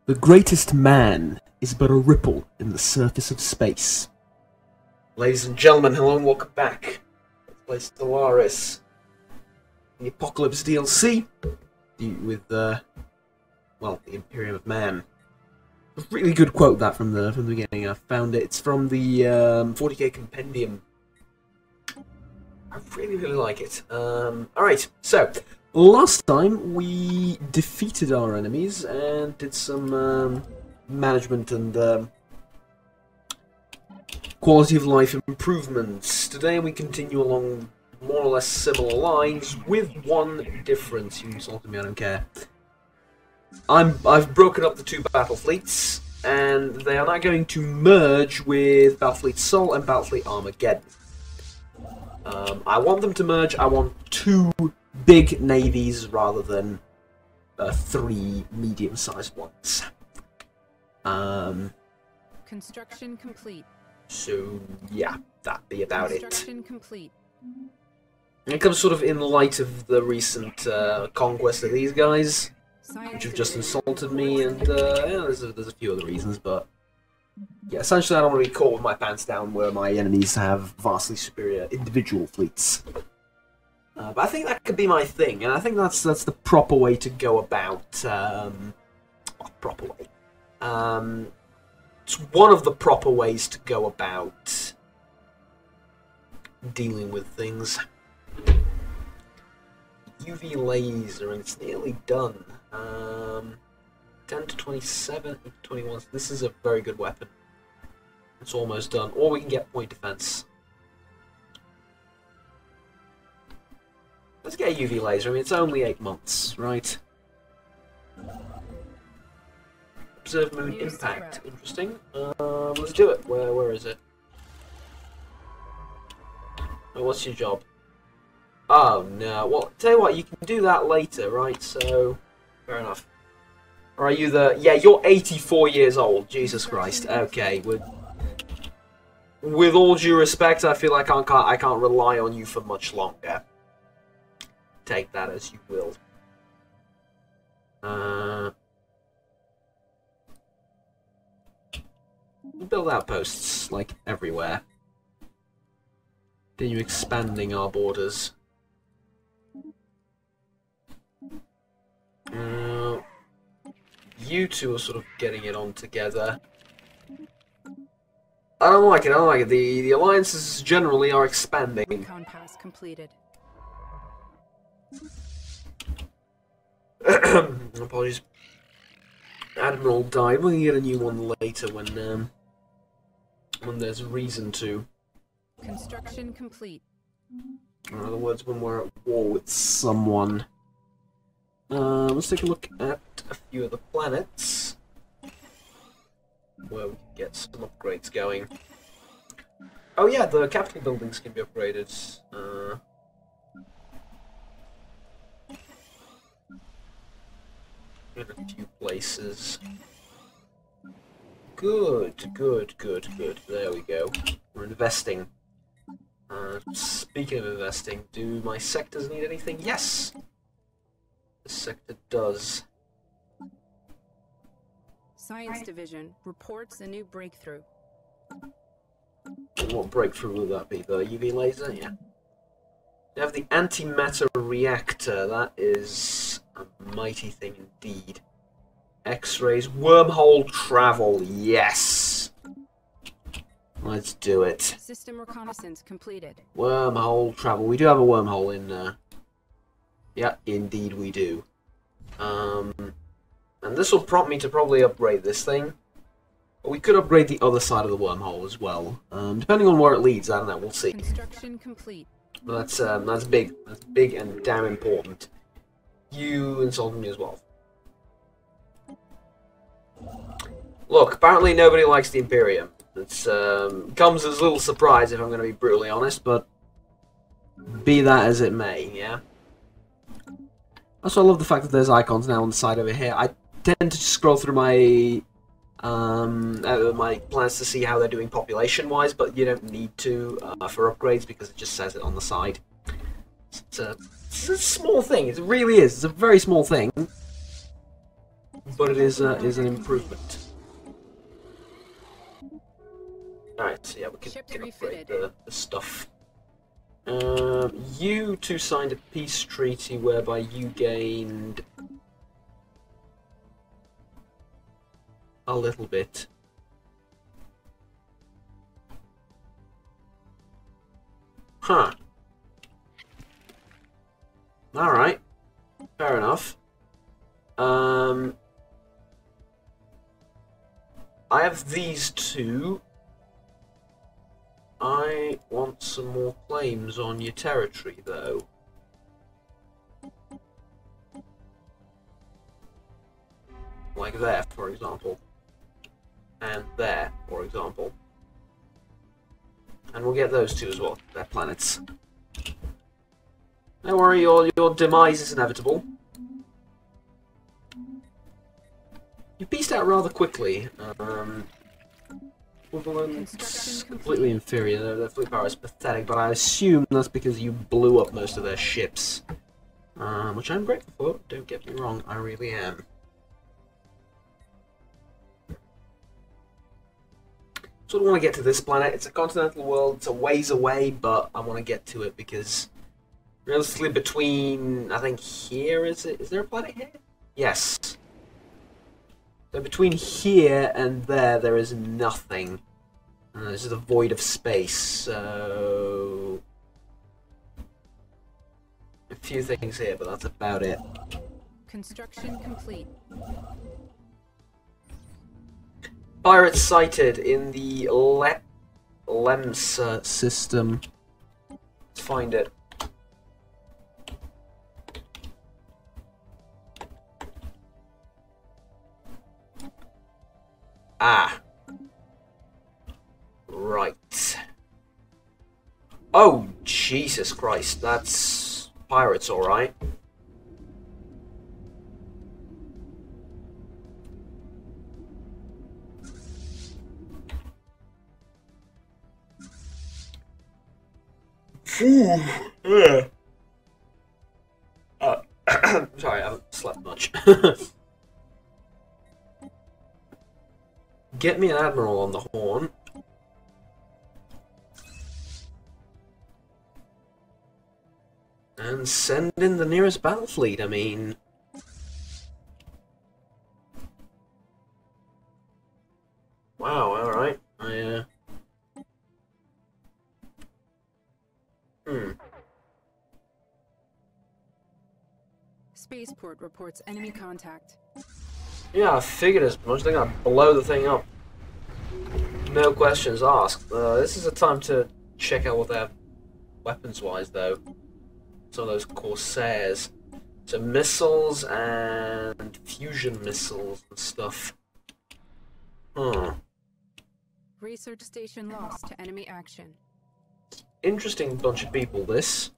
The greatest man is but a ripple in the surface of space. Ladies and gentlemen, hello and welcome back. Let's play Stellaris. The Apocalypse DLC with well, the Imperium of Man. A really good quote that from the beginning. I found it. It's from the 40k compendium. I really like it. Alright, so last time we defeated our enemies and did some management and quality of life improvements. Today we continue along more or less similar lines with one difference. You insulted me, I don't care. I've broken up the two battle fleets, and they are now going to merge with Battlefleet Sol and Battlefleet Armageddon. I want them to merge. I want two big navies rather than three medium-sized ones. Construction complete. So yeah, that'd be about it. Construction complete. It comes sort of in light of the recent conquest of these guys, which have just insulted me, and yeah, there's a few other reasons, but yeah, essentially I don't want to be caught with my pants down where my enemies have vastly superior individual fleets. But I think that could be my thing, and I think that's the proper way to go about. Proper way. It's one of the proper ways to go about dealing with things. UV laser, and it's nearly done. 10 to 27, 8 to 21. So this is a very good weapon. It's almost done. Or we can get point defense. Let's get a UV laser. I mean, it's only 8 months, right? Observe moon impact. Interesting. Let's do it. Where is it? Oh, what's your job? Oh no. Well, tell you what, you can do that later, right? So, fair enough. Or are you the? Yeah, you're 84 years old. Jesus Christ. Okay. With all due respect, I feel like I can't rely on you for much longer. Take that as you will. Build outposts like everywhere. Continue expanding our borders. You two are sort of getting it on together. I don't like it. The alliances generally are expanding. Recon pass completed. Apologies. Admiral died. We'll get a new one later when there's reason to. Construction complete. In other words, when we're at war with someone. Let's take a look at a few of the planets where we can get some upgrades going. Oh yeah, the capital buildings can be upgraded. In a few places. Good. There we go. We're investing. Speaking of investing, do my sectors need anything? Yes! The sector does. Science division reports a new breakthrough. What breakthrough will that be? The UV laser? Yeah. We have the antimatter reactor. That is a mighty thing indeed. X-rays, wormhole travel. Yes. Let's do it. System reconnaissance completed. Wormhole travel. We do have a wormhole in. Yeah, indeed we do. And this will prompt me to probably upgrade this thing. But we could upgrade the other side of the wormhole as well. Depending on where it leads, I don't know. We'll see. Construction complete. But that's big. That's big and damn important. You insulted me as well. Look, apparently nobody likes the Imperium. It's comes as a little surprise if I'm going to be brutally honest, but be that as it may, yeah. Also, I love the fact that there's icons now on the side over here. I tend to scroll through my my plans to see how they're doing population-wise, but you don't need to for upgrades because it just says it on the side. It's a small thing. It really is. It's a very small thing. but it is an improvement. Alright, so yeah, we can upgrade the stuff. You two signed a peace treaty whereby you gained a little bit. Huh. Alright. Fair enough. I have these two. I want some more claims on your territory, though. Like there, for example. And there, for example. And we'll get those two as well. They're planets. Don't worry, your demise is inevitable. You pieced out rather quickly. Equivalent, completely inferior. Their fleet power is pathetic, but I assume that's because you blew up most of their ships. Which I'm grateful for, don't get me wrong, I really am. So I want to get to this planet. It's a continental world, it's a ways away, but I want to get to it because realistically between, I think here, is there a planet here? Yes. So between here and there is nothing. This is a void of space, so a few things here, but that's about it. Construction complete. Pirates sighted in the Lemsa system. Let's find it. Ah. Right. Oh, Jesus Christ. That's pirates, alright. Yeah. Sorry, I haven't slept much. Get me an admiral on the horn. And send in the nearest battle fleet, I mean... Wow, alright. Spaceport reports enemy contact. Yeah, I figured as much. They're gonna blow the thing up. No questions asked. This is a time to check out what they have weapons-wise, though. Some of those Corsairs. So missiles and fusion missiles and stuff. Huh. Research station lost to enemy action. Interesting bunch of people, this.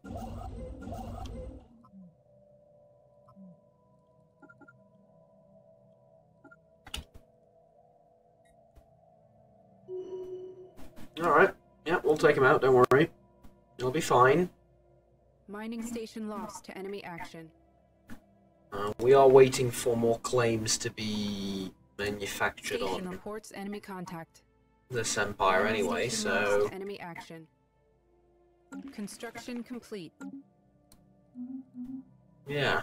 Alright. Yeah, we'll take him out, don't worry. It'll be fine. Mining station lost to enemy action. We are waiting for more claims to be manufactured Station on reports enemy contact. this empire Mining anyway, station lost so... to enemy action. Construction complete. Yeah.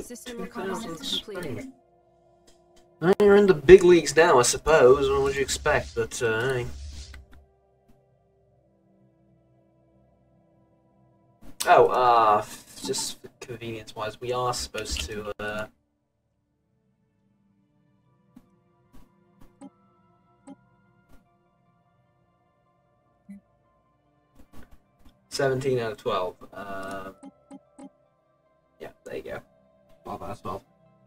System reconnaissance complete. Well, you're in the big leagues now, I suppose. What would you expect? But, hey. Oh, just for convenience-wise, we are supposed to, 17 out of 12. Yeah, there you go. 12 out of 12.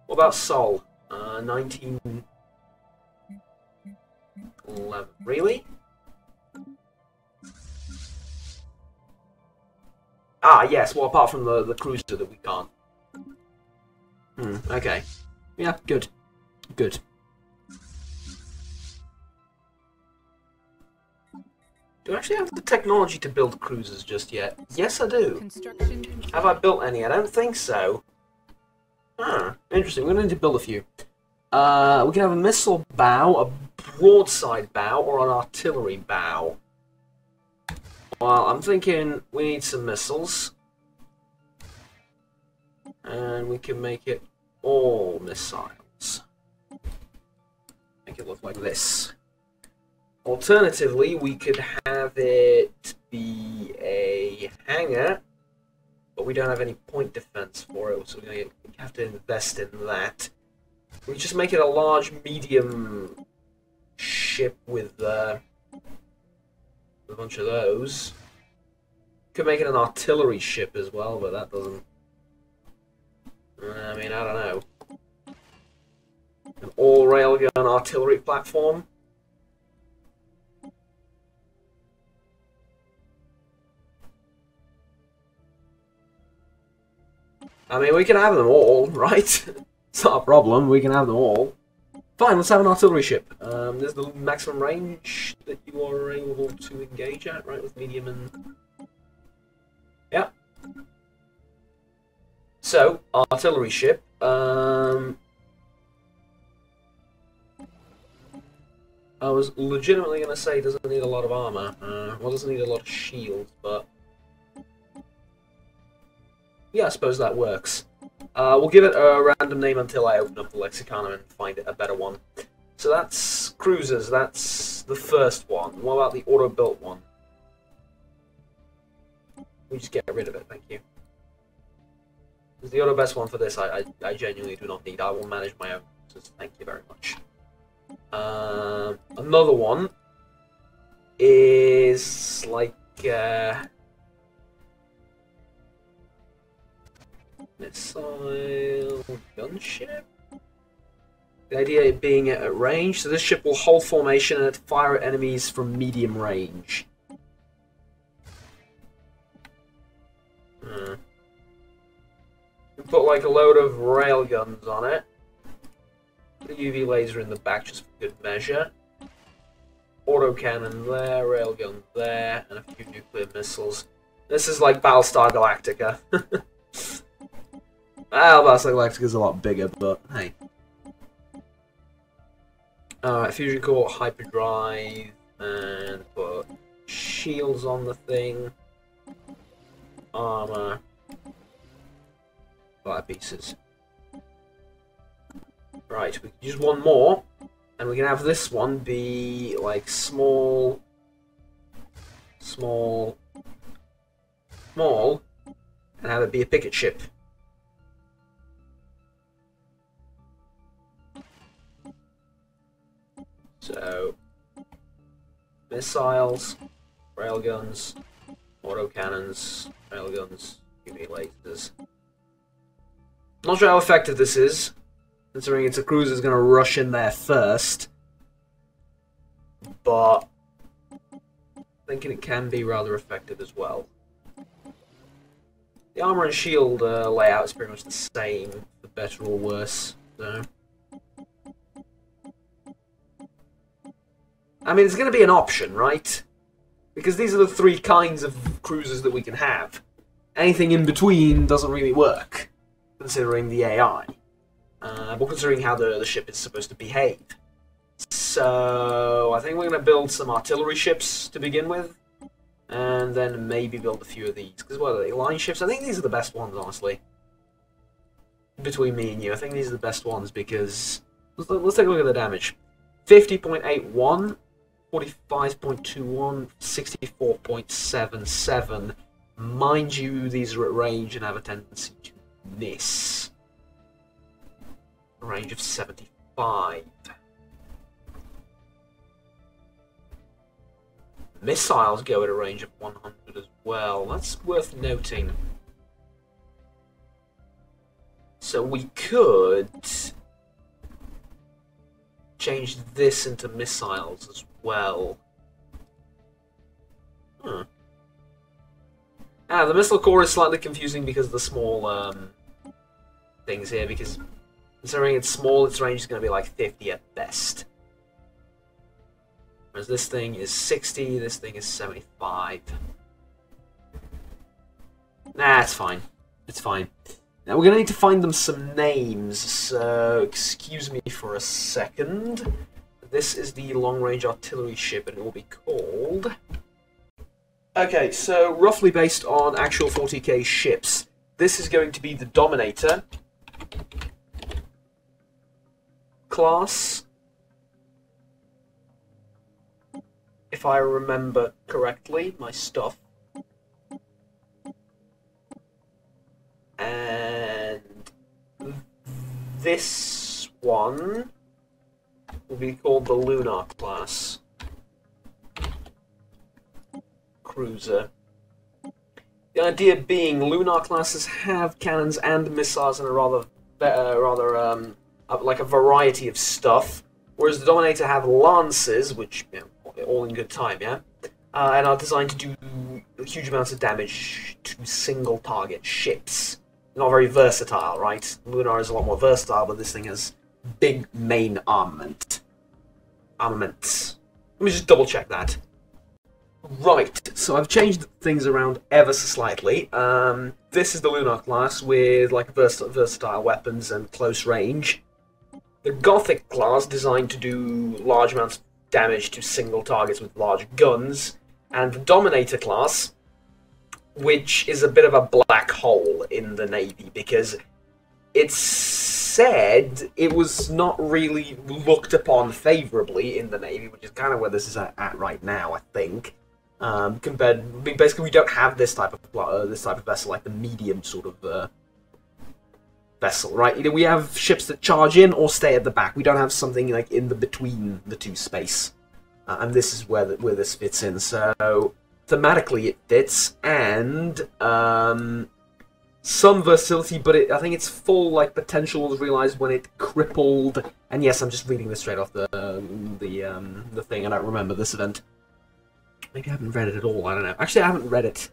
What about Sol? 19... 11. Really? Ah, yes, well, apart from the cruiser that we can't. Okay. Yeah, good. Good. Do I actually have the technology to build cruisers just yet? Yes, I do. Construction complete. Have I built any? I don't think so. Huh, interesting. We're going to need to build a few. We can have a missile bow, a broadside bow, or an artillery bow. Well, I'm thinking we need some missiles. And we can make it all missiles. Make it look like this. Alternatively, we could have it be a hangar, but we don't have any point defense for it, so we have to invest in that. We just make it a large, medium ship with a bunch of those. Could make it an artillery ship as well, but that doesn't... I mean, I don't know. An all-railgun artillery platform. I mean, we can have them all, right? It's not a problem, we can have them all. Fine, let's have an artillery ship. There's the maximum range that you are able to engage at, right, with medium and... Yeah. So, artillery ship. I was legitimately going to say it doesn't need a lot of armor. Well, it doesn't need a lot of shields, but... Yeah, I suppose that works. We'll give it a random name until I open up the lexicon and find a better one. So that's cruisers, that's the first one. What about the auto-built one? We just get rid of it, thank you. Because the auto-best one for this I genuinely do not need. I will manage my own, so thank you very much. Another one is like... missile gunship? The idea of being at range, so this ship will hold formation and fire at enemies from medium range. Put like a load of railguns on it. Put a UV laser in the back just for good measure. Autocannon there, railgun there, and a few nuclear missiles. This is like Battlestar Galactica. Well, Battlestar Galactica is a lot bigger, but hey. Alright, fusion core, hyperdrive, and put shields on the thing. Armor. 5 pieces. Right, we can use one more, and we can have this one be like small, and have it be a picket ship. So, missiles, railguns, autocannons, railguns, UV lasers. Not sure how effective this is, considering it's a cruiser is going to rush in there first. But I'm thinking it can be rather effective as well. The armor and shield layout is pretty much the same, for better or worse. So. I mean, it's going to be an option, right? Because these are the 3 kinds of cruisers that we can have. Anything in between doesn't really work, considering the AI. But considering how the ship is supposed to behave. So, I think we're going to build some artillery ships to begin with. And then maybe build a few of these. Because what are they? Line ships? I think these are the best ones, honestly. Between me and you, I think these are the best ones because... Let's take a look at the damage. 50.81. 45.21, 64.77. Mind you, these are at range and have a tendency to miss. A range of 75. Missiles go at a range of 100 as well. That's worth noting. So we could change this into missiles as well. The missile core is slightly confusing because of the small things here, because considering it's small, its range is going to be like 50 at best. Whereas this thing is 60, this thing is 75. Nah, it's fine. It's fine. Now we're going to need to find them some names, so excuse me for a second. This is the long-range artillery ship, and it will be called... Okay, so roughly based on actual 40k ships, this is going to be the Dominator class, if I remember correctly, my stuff. And this one will be called the Lunar class cruiser. The idea being, Lunar classes have cannons and missiles and a like a variety of stuff, whereas the Dominator have lances, which, you know, all in good time, yeah, and are designed to do huge amounts of damage to single target ships. Not very versatile, right? Lunar is a lot more versatile, but this thing has big main armament. Let me just double check that. Right, so I've changed things around ever so slightly. This is the Lunar class with like versatile weapons and close range. The Gothic class, designed to do large amounts of damage to single targets with large guns. And the Dominator class, which is a bit of a black hole in the Navy, because it's said it was not really looked upon favourably in the Navy, which is kind of where this is at right now, I think. Basically, we don't have this type of vessel, like the medium sort of vessel, right? Either we have ships that charge in or stay at the back. We don't have something like in the between the two space, and this is where this fits in. So thematically, it fits, and some versatility, but I think its full like potential was realized when it crippled. And yes, I'm just reading this straight off the thing. I don't remember this event. Maybe I haven't read it at all. I don't know. Actually, I haven't read it.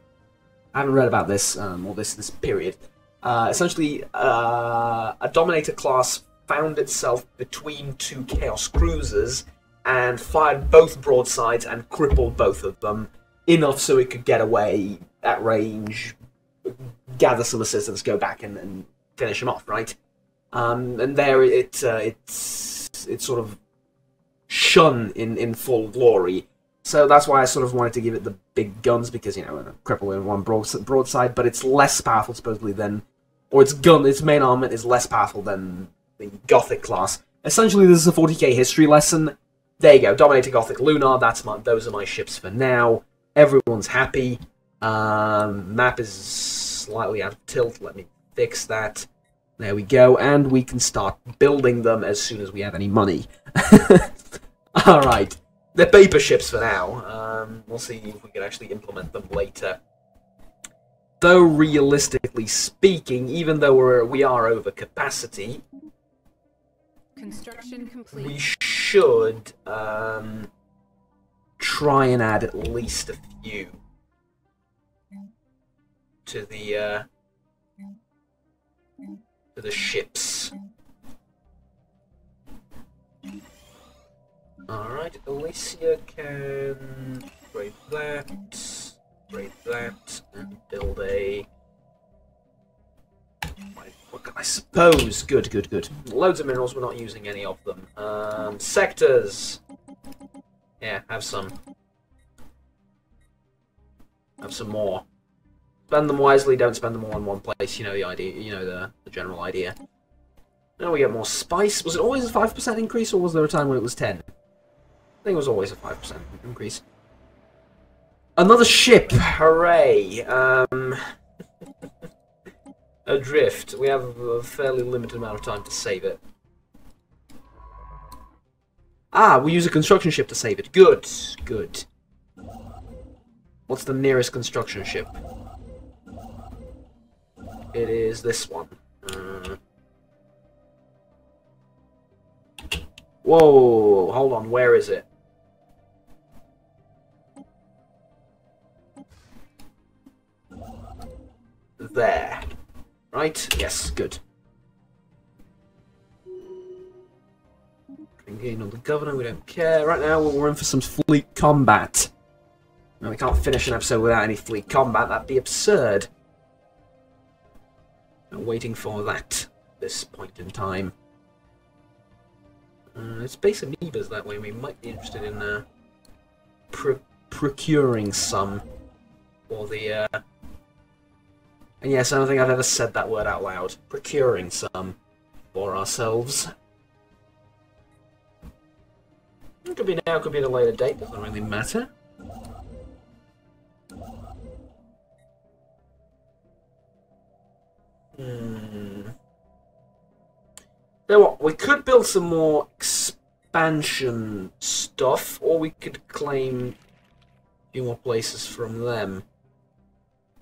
I haven't read about this or this period. Essentially, a Dominator class found itself between two Chaos cruisers and fired both broadsides and crippled both of them enough so it could get away at range, gather some assistance, go back and finish them off, right? And there it's sort of shone in full glory. So that's why I sort of wanted to give it the big guns, because, you know, cripple in one broadside, but it's less powerful supposedly than, or its main armament is less powerful than the Gothic class. Essentially, this is a 40k history lesson. There you go, Dominator, Gothic, Lunar. Those are my ships for now. Everyone's happy. Map is slightly out of tilt. Let me fix that. There we go, and we can start building them as soon as we have any money. All right. They're paper ships for now. We'll see if we can actually implement them later. Though realistically speaking, even though we are over capacity, Construction complete. we should try and add at least a few to the ships. Alright, Alicia can trade that, and build a... I suppose. Good. Loads of minerals, we're not using any of them. Sectors! Yeah, have some. Have some more. Spend them wisely, don't spend them all in one place, you know the idea, you know the general idea. Now we get more spice. Was it always a 5% increase, or was there a time when it was 10? I think it was always a 5% increase. Another ship! Hooray! Adrift. We have a fairly limited amount of time to save it. Ah, we use a construction ship to save it. Good. What's the nearest construction ship? It is this one. Whoa, hold on, where is it? There. Right? Yes, good. Gain on the governor, we don't care. Right now, we're in for some fleet combat. Now, we can't finish an episode without any fleet combat. That'd be absurd. I'm waiting for that at this point in time. It's base amoebas that way. We might be interested in procuring some for the. And yes, I don't think I've ever said that word out loud. Procuring some for ourselves. It could be now, could be at a later date. Doesn't really matter. Now what, we could build some more expansion stuff, or we could claim a few more places from them.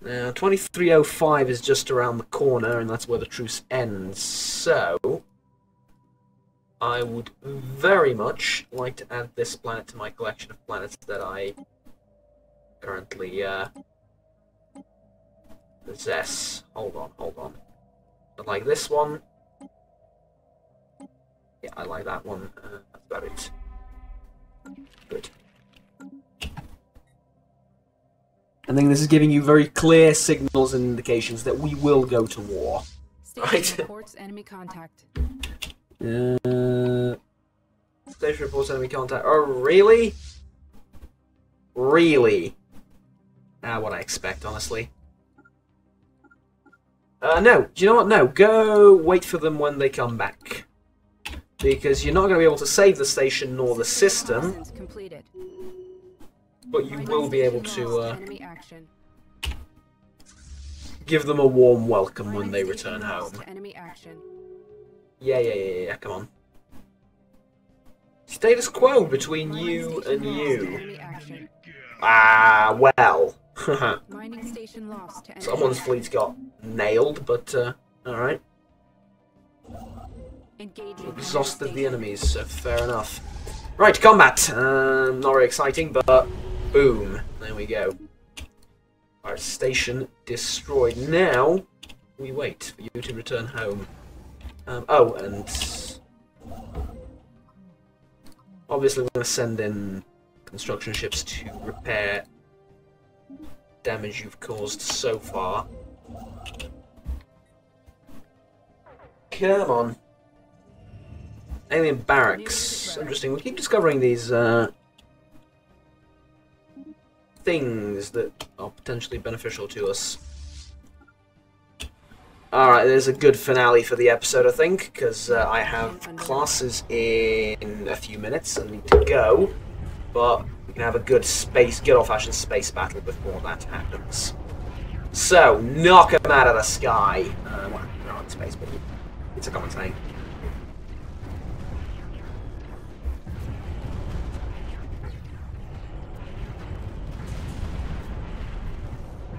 Now, 2305 is just around the corner, and that's where the truce ends, so I would very much like to add this planet to my collection of planets that I currently possess. Hold on. I like this one. Yeah, I like that one. That's about it. Good. I think this is giving you very clear signals and indications that we will go to war. Station reports enemy contact. Station reports enemy contact. Oh, really? Really? What I expect, honestly. No. Do you know what? No. Go wait for them when they come back. Because you're not going to be able to save the station nor the system. But you will be able to give them a warm welcome when they return home. Yeah, come on. Status quo between you and you. Well. Someone's fleet got nailed, but, alright. Exhausted the enemies, so fair enough. Right, combat! Not very exciting, but boom. There we go. Our station destroyed. Now, we wait for you to return home. Oh, and obviously we're going to send in construction ships to repair damage you've caused so far. Come on. Alien barracks. Interesting. We keep discovering these things that are potentially beneficial to us. Alright, there's a good finale for the episode, I think, because I have classes in a few minutes and need to go. But we can have a good old-fashioned space battle before that happens. So, knock them out of the sky. Well, they're not in space, but it's a common saying.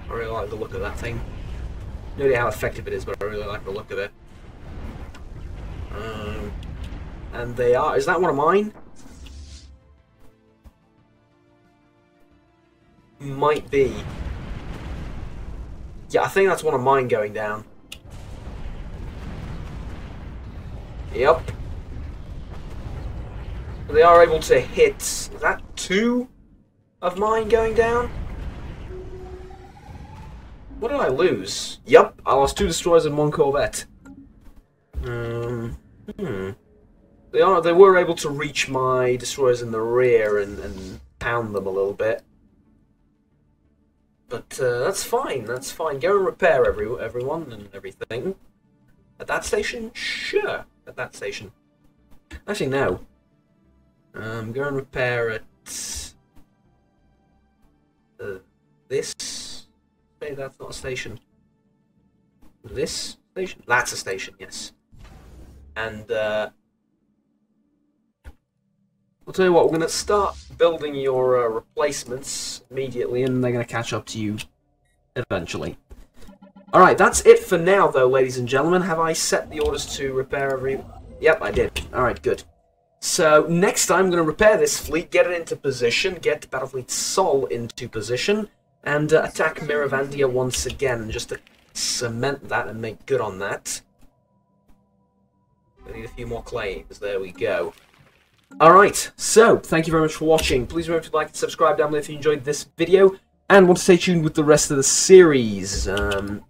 I really like the look of that thing. No idea how effective it is, but I really like the look of it. And they are... Is that one of mine? Might be. Yeah, I think that's one of mine going down. Yep. They are able to hit... Is that two of mine going down? What did I lose? Yep, I lost 2 destroyers and 1 corvette. They were able to reach my destroyers in the rear and pound them a little bit. But that's fine, that's fine. Go and repair everyone and everything. At that station? Sure, at that station. Actually, no. Go and repair at... this... Maybe that's not a station. This station? That's a station, yes. And, I'll tell you what, we're going to start building your replacements immediately, and they're going to catch up to you eventually. Alright, that's it for now, though, ladies and gentlemen. Have I set the orders to repair every... Yep, I did. Alright, good. So, next time, I'm going to repair this fleet, get it into position, get Battlefleet Sol into position, and attack Miravandia once again, just to cement that and make good on that. I need a few more claims. There we go. Alright, so thank you very much for watching. Please remember to like and subscribe down below if you enjoyed this video and want to stay tuned with the rest of the series. Until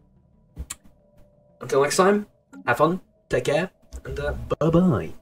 next time, have fun, take care, and bye-bye.